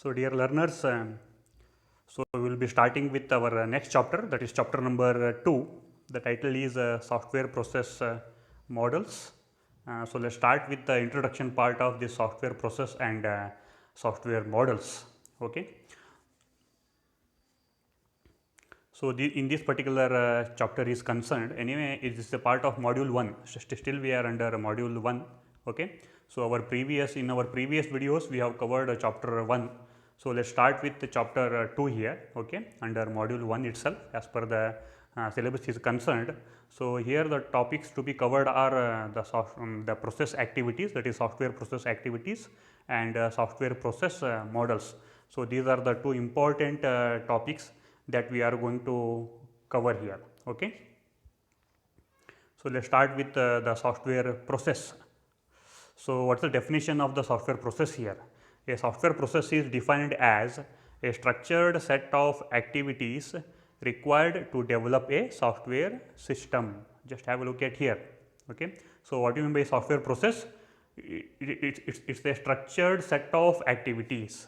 So, dear learners, so we will be starting with our next chapter, that is chapter number 2. The title is software process models. So, let us start with the introduction part of the software process and software models. Okay. So, in this particular chapter is concerned, anyway it is a part of module 1, still we are under module 1. Okay. So, our previous videos we have covered chapter 1. So, let us start with the chapter 2 here, okay, under module 1 itself as per the syllabus is concerned. So, here the topics to be covered are the process activities, that is software process activities, and software process models. So, these are the two important topics that we are going to cover here. Okay. So, let us start with the software process. So, what is the definition of the software process here? A software process is defined as a structured set of activities required to develop a software system. Just have a look at here. Okay. So, what do you mean by software process? It's a structured set of activities.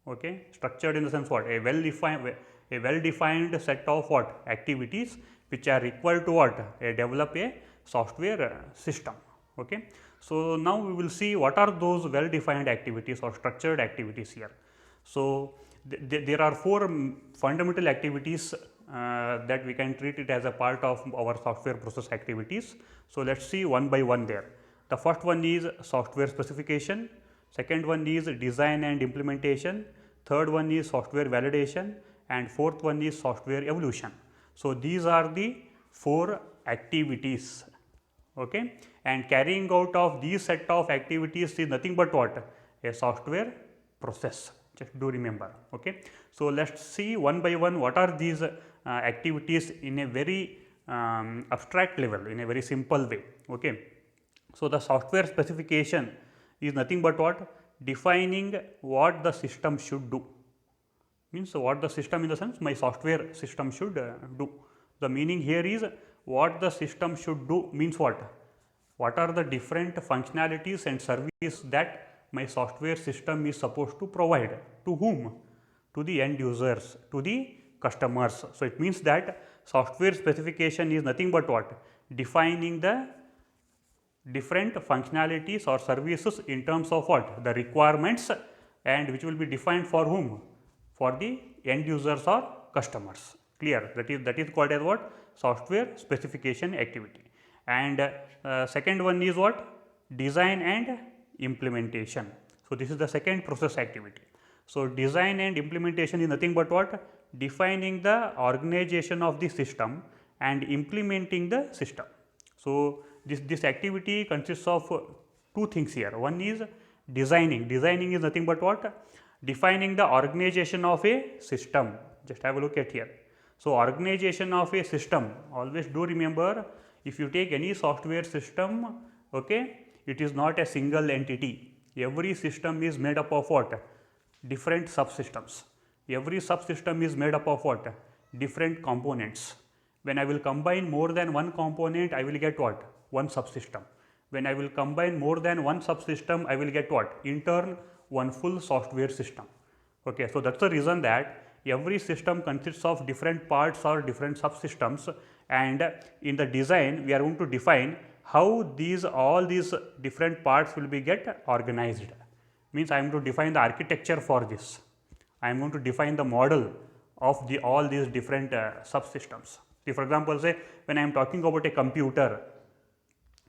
Okay. Structured in the sense what? A well defined set of what? Activities which are required to what? Develop a software system. Okay. So, now we will see what are those well defined activities or structured activities here. So, there are four fundamental activities that we can treat it as a part of our software process activities. So, let us see one by one there. The first one is software specification, second one is design and implementation, third one is software validation, and fourth one is software evolution. So, these are the four activities. Okay. And carrying out of these set of activities is nothing but what? A software process, just do remember. Okay. So, let us see one by one what are these activities in a very abstract level, in a very simple way. Okay. So, the software specification is nothing but what? Defining what the system should do, means what the system in the sense my software system should do. The meaning here is what the system should do means what? What are the different functionalities and services that my software system is supposed to provide, to whom? To the end users, to the customers. So, it means that software specification is nothing but what? Defining the different functionalities or services in terms of what? The requirements, and which will be defined for whom? For the end users or customers. Clear? That is called as what? Software specification activity. And second one is what? Design and implementation. So, this is the second process activity. So, design and implementation is nothing but what? Defining the organization of the system and implementing the system. So, this activity consists of two things here. One is designing. Designing is nothing but what? Defining the organization of a system. Just have a look at here. So, organization of a system, always do remember, if you take any software system, okay, it is not a single entity. Every system is made up of what? Different subsystems. Every subsystem is made up of what? Different components. When I will combine more than one component, I will get what? One subsystem. When I will combine more than one subsystem, I will get what? In turn, one full software system. Okay. So, that is the reason that every system consists of different parts or different subsystems, and in the design we are going to define how all these different parts will be get organized. Means I am to define the architecture for this. I am going to define the model of all these different subsystems. See, for example, say when I am talking about a computer,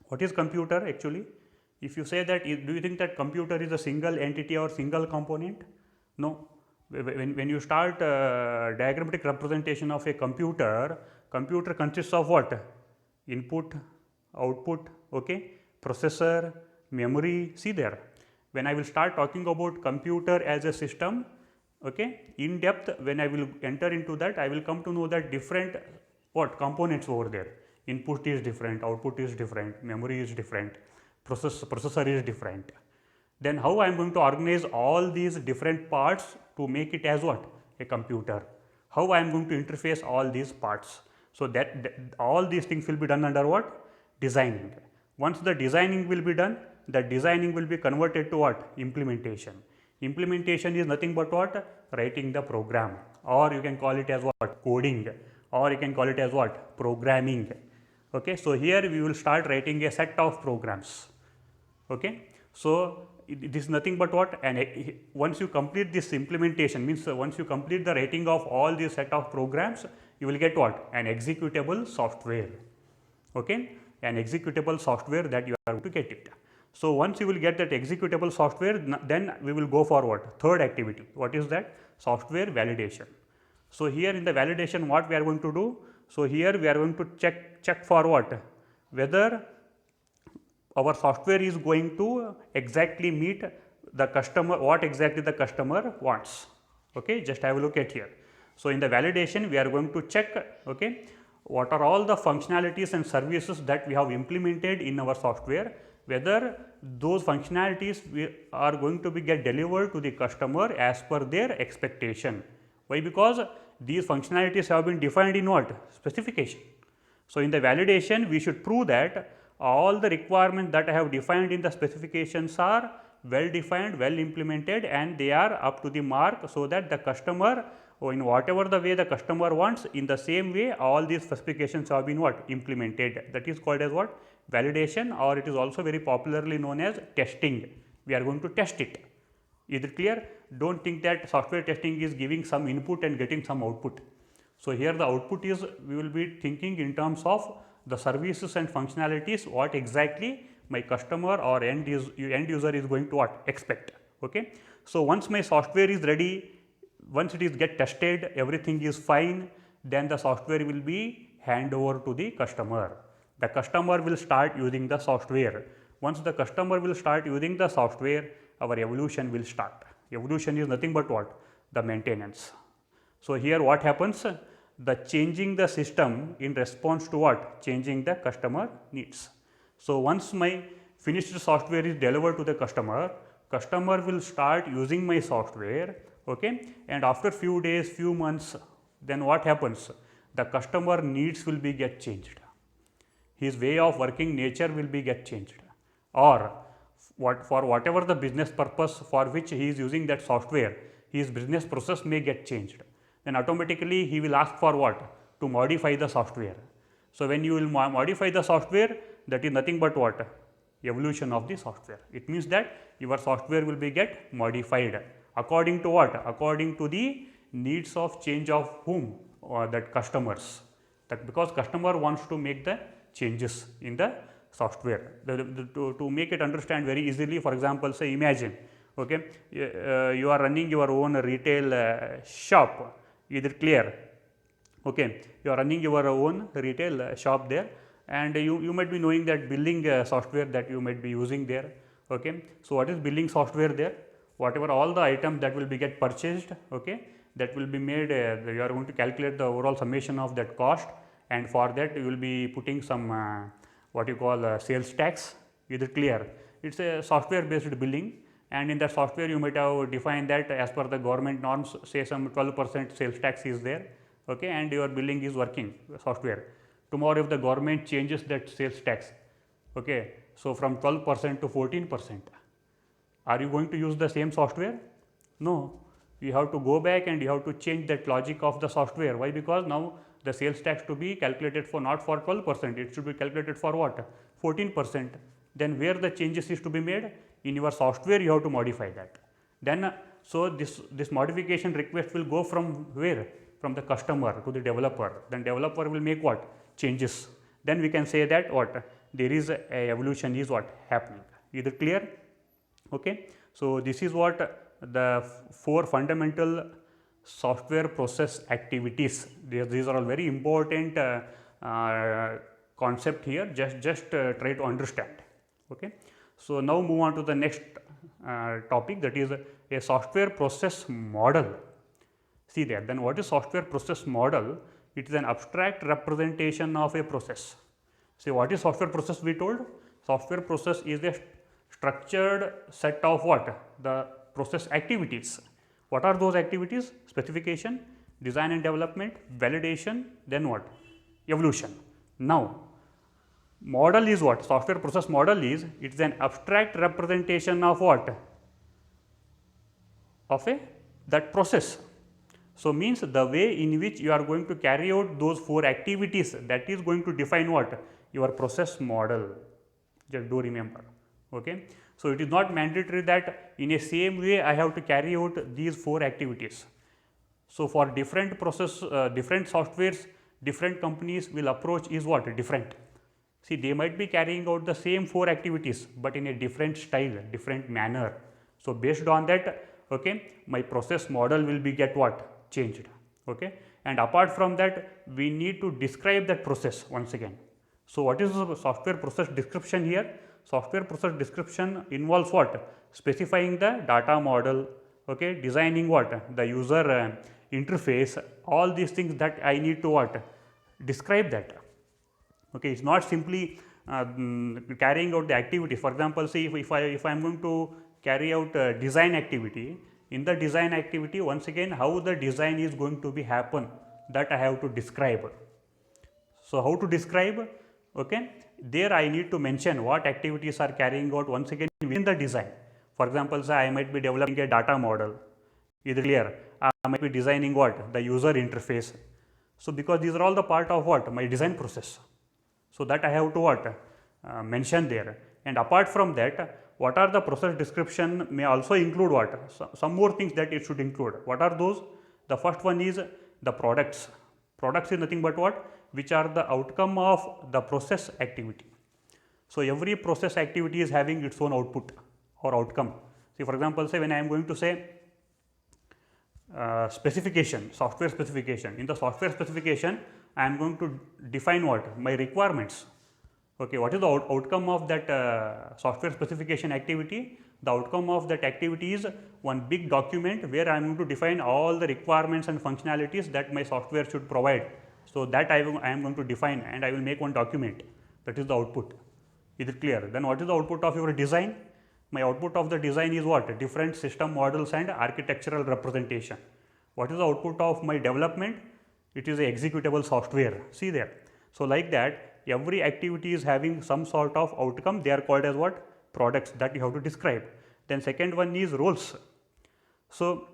what is computer actually? If you say that, do you think that computer is a single entity or single component? No. When you start diagrammatic representation of a computer consists of what? Input, output, okay, processor, memory. See there. When I will start talking about computer as a system, okay, in depth, when I will enter into that, I will come to know that different what components over there. Input is different, output is different, memory is different, processor is different. Then how I am going to organize all these different parts to make it as what? A computer. How I am going to interface all these parts. So, that all these things will be done under what? Designing. Once the designing will be done, the designing will be converted to what? Implementation. Implementation is nothing but what? Writing the program, or you can call it as what? Coding, or you can call it as what? Programming. Okay, so here we will start writing a set of programs. Okay, so this is nothing but what? And once you complete this implementation, means once you complete the writing of all these set of programs, you will get what? An executable software. Okay, an executable software that you are going to get it. So once you will get that executable software, then we will go forward. Third activity, what is that? Software validation. So here in the validation, what we are going to do? So here we are going to check for what? Whether our software is going to exactly meet the customer, what exactly the customer wants. Okay, just have a look at here. So in the validation, we are going to check, okay, what are all the functionalities and services that we have implemented in our software, whether those functionalities are going to be get delivered to the customer as per their expectation. Why? Because these functionalities have been defined in what? Specification. So in the validation, we should prove that all the requirements that I have defined in the specifications are well defined, well implemented, and they are up to the mark, so that the customer, or in whatever the way the customer wants, in the same way all these specifications have been what? Implemented. That is called as what? Validation, or it is also very popularly known as testing. We are going to test it. Is it clear? Don't think that software testing is giving some input and getting some output. So here the output is, we will be thinking in terms of the services and functionalities, what exactly my customer or end user is going to what? Expect. Okay. So once my software is ready, once it is get tested, everything is fine, then the software will be hand over to the customer. The customer will start using the software. Once the customer will start using the software, our evolution will start. Evolution is nothing but what? The maintenance. So here what happens? The changing the system in response to what? Changing the customer needs. So once my finished software is delivered to the customer, customer will start using my software, okay, and after few days, few months, then what happens? The customer needs will be get changed. His way of working nature will be get changed, or for whatever the business purpose for which he is using that software, his business process may get changed. Then automatically he will ask for what? To modify the software. So when you will modify the software, that is nothing but what? Evolution of the software. It means that your software will be get modified according to what? According to the needs of change of whom? Or that customers. That because customer wants to make the changes in the software. To make it understand very easily, for example, say imagine, okay, you are running your own retail shop. Is it clear? Okay, you are running your own retail shop there, and you might be knowing that billing software that you might be using there. Okay, so what is billing software there? Whatever all the items that will be get purchased, okay, that will be made, you are going to calculate the overall summation of that cost, and for that you will be putting some what you call sales tax. Is it clear? It is a software based billing, and in that software you might have defined that as per the government norms, say some 12% sales tax is there, okay, and your billing is working software. Tomorrow if the government changes that sales tax, okay, so from 12% to 14%, are you going to use the same software? No, you have to go back and you have to change that logic of the software. Why? Because now the sales tax to be calculated for not for 12%, it should be calculated for what? 14%. Then where the changes is to be made? In your software you have to modify that. Then so this modification request will go from where? From the customer to the developer. Then developer will make what? Changes. Then we can say that what? There is a evolution is what? Happening. Is it clear? Okay. So this is what the 4 fundamental software process activities. These are all very important concept here. Just try to understand. Okay. So now move on to the next topic, that is a software process model. See there. Then what is software process model? It is an abstract representation of a process. See what is software process? We told software process is a structured set of what? The process activities. What are those activities? Specification, design and development, validation, then what? Evolution. Now model is what? Software process model is, it is an abstract representation of what? of that process. So, means the way in which you are going to carry out those 4 activities, that is going to define what? Your process model, just do remember. Okay. So, it is not mandatory that in a same way I have to carry out these 4 activities. So, for different process, different softwares, different companies will approach is what? Different. See, they might be carrying out the same 4 activities, but in a different style, different manner. So, based on that, okay, my process model will be get what? Changed. Okay. And apart from that, we need to describe that process once again. So, what is the software process description here? Software process description involves what? Specifying the data model, okay, designing what? The user interface, all these things that I need to what? Describe that. Okay, it is not simply carrying out the activity. For example, see if I am going to carry out a design activity, in the design activity once again how the design is going to be happen, that I have to describe. So, how to describe? Okay, there I need to mention what activities are carrying out once again within the design. For example, say I might be developing a data model, is it clear? I might be designing what? The user interface. So, because these are all the part of what? My design process. So, that I have to what? Mention there. And apart from that, what are the process description may also include what? Some more things that it should include. What are those? The first one is the products. Products is nothing but what? Which are the outcome of the process activity. So, every process activity is having its own output or outcome. See, for example, say when I am going to say specification, software specification. In the software specification, I am going to define what? My requirements. Okay, what is the outcome of that software specification activity? The outcome of that activity is one big document where I am going to define all the requirements and functionalities that my software should provide. So, that I am going to define and I will make one document, that is the output. Is it clear? Then what is the output of your design? My output of the design is what? Different system models and architectural representation. What is the output of my development? It is a executable software. See there. So, like that every activity is having some sort of outcome, they are called as what? Products, that you have to describe. Then second one is roles. So,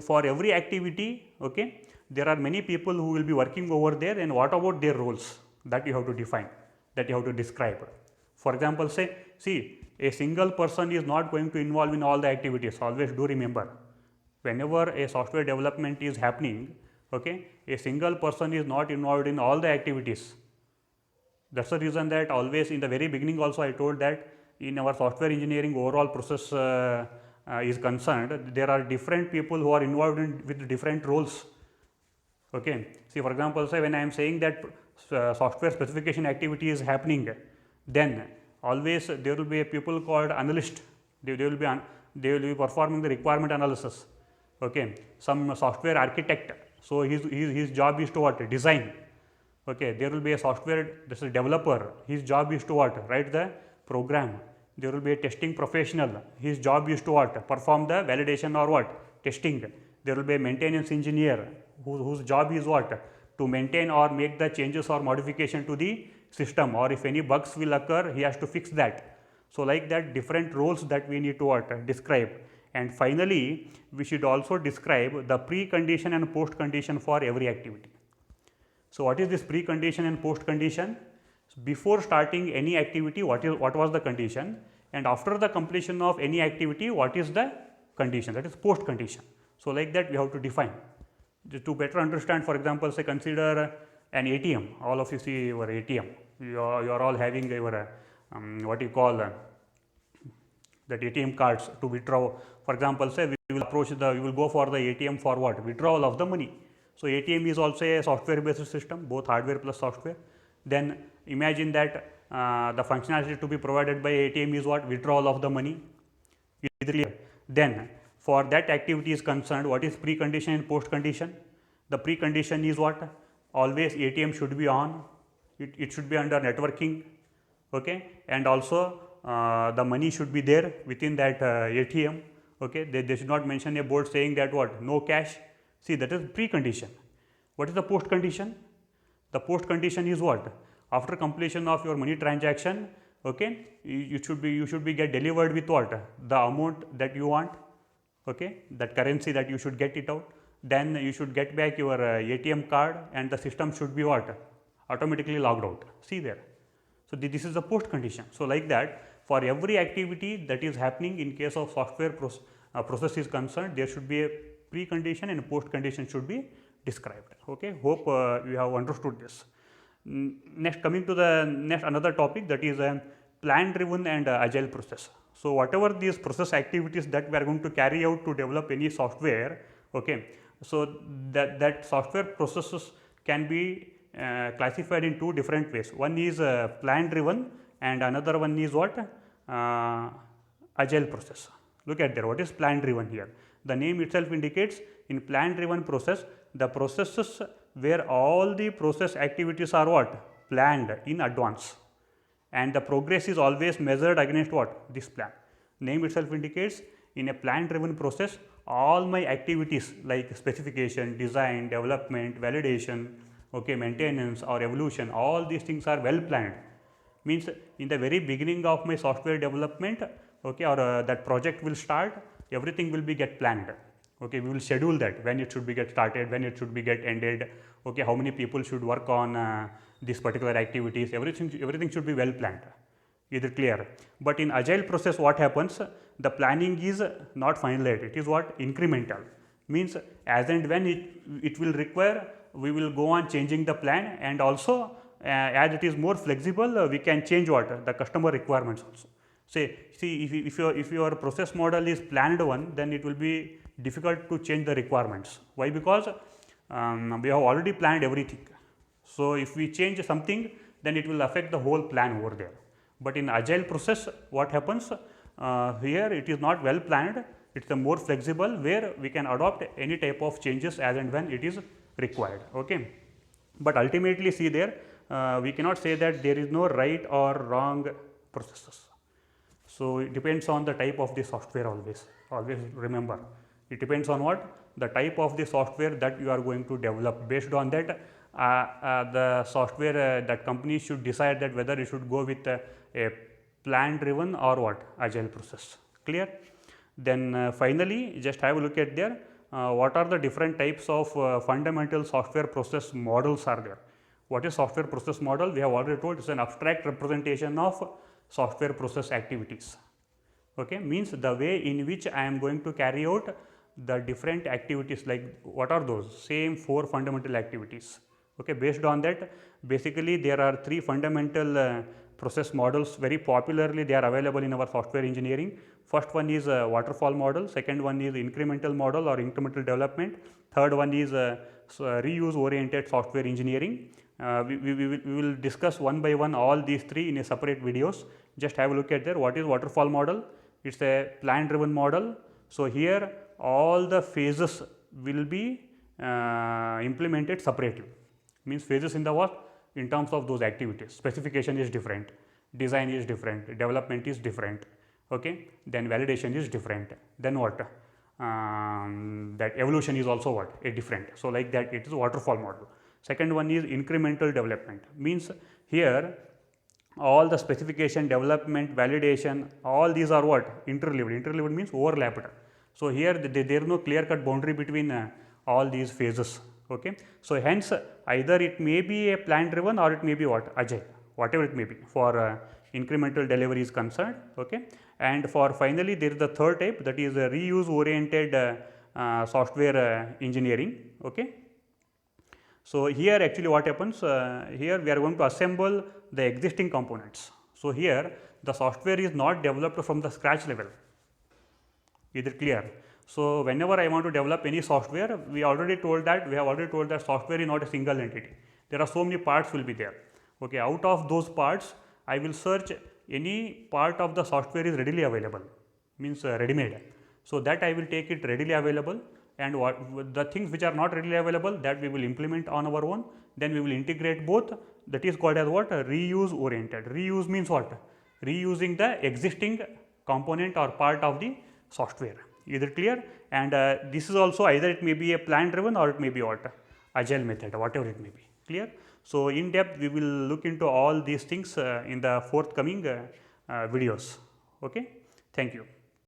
for every activity, okay, there are many people who will be working over there, and what about their roles? That you have to define, that you have to describe. For example, say, see, a single person is not going to involve in all the activities. Always do remember, whenever a software development is happening, okay, a single person is not involved in all the activities. That is the reason that always in the very beginning also I told that in our software engineering overall process is concerned, there are different people who are involved in with different roles. Okay. See, for example, say when I am saying that software specification activity is happening, then always there will be a people called analyst. They will be performing the requirement analysis. Okay. Some software architect. So, his job is to what? Design. Okay. There will be a software, this is developer. His job is to what? Write the program. There will be a testing professional. His job is to what? Perform the validation or what? Testing. There will be a maintenance engineer whose job is what? To maintain or make the changes or modification to the system, or if any bugs will occur, he has to fix that. So, like that different roles that we need to what? Describe. And finally, we should also describe the precondition and post condition for every activity. So, what is this precondition and post condition? Before starting any activity, what was the condition, and after the completion of any activity, what is the condition, that is post condition. So, like that we have to define. To better understand, for example, say consider an ATM. All of you see your ATM. You are all having your what you call that ATM cards to withdraw. For example, say we will go for the ATM for what? Withdrawal of the money. So, ATM is also a software based system, both hardware plus software. Then imagine that the functionality to be provided by ATM is what? Withdrawal of the money. Is it clear? Then for that activity is concerned, what is precondition and post condition? The precondition is what? Always ATM should be on, it should be under networking, okay, and also the money should be there within that ATM, okay. They should not mention a board saying that what? No cash. See, that is precondition. What is the post condition? The post condition is what? After completion of your money transaction, okay, you should be get delivered with what? The amount that you want. okay, that currency that you should get it out, then you should get back your ATM card and the system should be what? Automatically logged out. See there. So, this is the post condition. So, like that for every activity that is happening in case of software process is concerned, there should be a precondition and a post condition should be described. Okay. Hope you have understood this. Next, coming to the next another topic, that is plan driven and agile process. So, whatever these process activities that we are going to carry out to develop any software, okay, so that software processes can be classified in two different ways. One is plan driven and another one is what? Agile process. Look at there, what is plan driven here? The name itself indicates in plan driven process, the processes where all the process activities are what? Planned in advance, and the progress is always measured against what? This plan. Name itself indicates in a plan driven process, all my activities like specification, design, development, validation, okay, maintenance or evolution, all these things are well planned. Means in the very beginning of my software development, okay, or that project will start, everything will be get planned. Okay, we will schedule that when it should be get started, when it should be get ended, okay, how many people should work on these particular activities, everything should be well planned. Is it clear? But in agile process, what happens? The planning is not finalized, it is what? Incremental. Means as and when it will require, we will go on changing the plan, and also as it is more flexible, we can change what? The customer requirements also. See if your process model is planned one, then it will be difficult to change the requirements. Why? Because we have already planned everything. So, if we change something, then it will affect the whole plan over there. But in agile process, what happens? Here it is not well planned, it is a more flexible, where we can adopt any type of changes as and when it is required. Okay. But ultimately, see there, we cannot say that there is no right or wrong processes. So, it depends on the type of the software always remember. It depends on what? The type of the software that you are going to develop. Based on that, the software that company should decide that whether it should go with a plan driven or what? Agile process. Clear? Then finally, just have a look at there. What are the different types of fundamental software process models are there? What is software process model? We have already told it is an abstract representation of software process activities. Okay, means the way in which I am going to carry out the different activities, like what are those? Same 4 fundamental activities. Okay, based on that, basically there are 3 fundamental process models. Very popularly they are available in our software engineering. First one is waterfall model, second one is incremental model or incremental development, third one is reuse oriented software engineering. We will discuss one by one all these 3 in a separate videos. Just have a look at there. What is waterfall model? It is a plan driven model. So, here all the phases will be implemented separately, means phases in the what? In terms of those activities. Specification is different, design is different, development is different, okay. Then validation is different, then what? That evolution is also what? A different. So, like that it is waterfall model. Second one is incremental development, means here all the specification, development, validation, all these are what? Interleaved. Interleaved means overlapped. So, here there is no clear cut boundary between all these phases. Okay. So, hence either it may be a plan driven or it may be what? Agile, whatever it may be for incremental delivery is concerned. Okay. And for finally, there is the third type, that is reuse oriented software engineering. Okay. So, here actually what happens? Here we are going to assemble the existing components. So, here the software is not developed from the scratch level. Is it clear? So, whenever I want to develop any software, we have already told that software is not a single entity. There are so many parts will be there. Okay. Out of those parts, I will search any part of the software is readily available, means ready made. So, that I will take it readily available, and what the things which are not readily available, that we will implement on our own. Then we will integrate both, that is called as what? Reuse oriented. Reuse means what? Reusing the existing component or part of the software. Is it clear? And this is also either it may be a plan driven or it may be what? Agile method, whatever it may be. Clear? So, in depth we will look into all these things in the forthcoming videos. Okay. Thank you.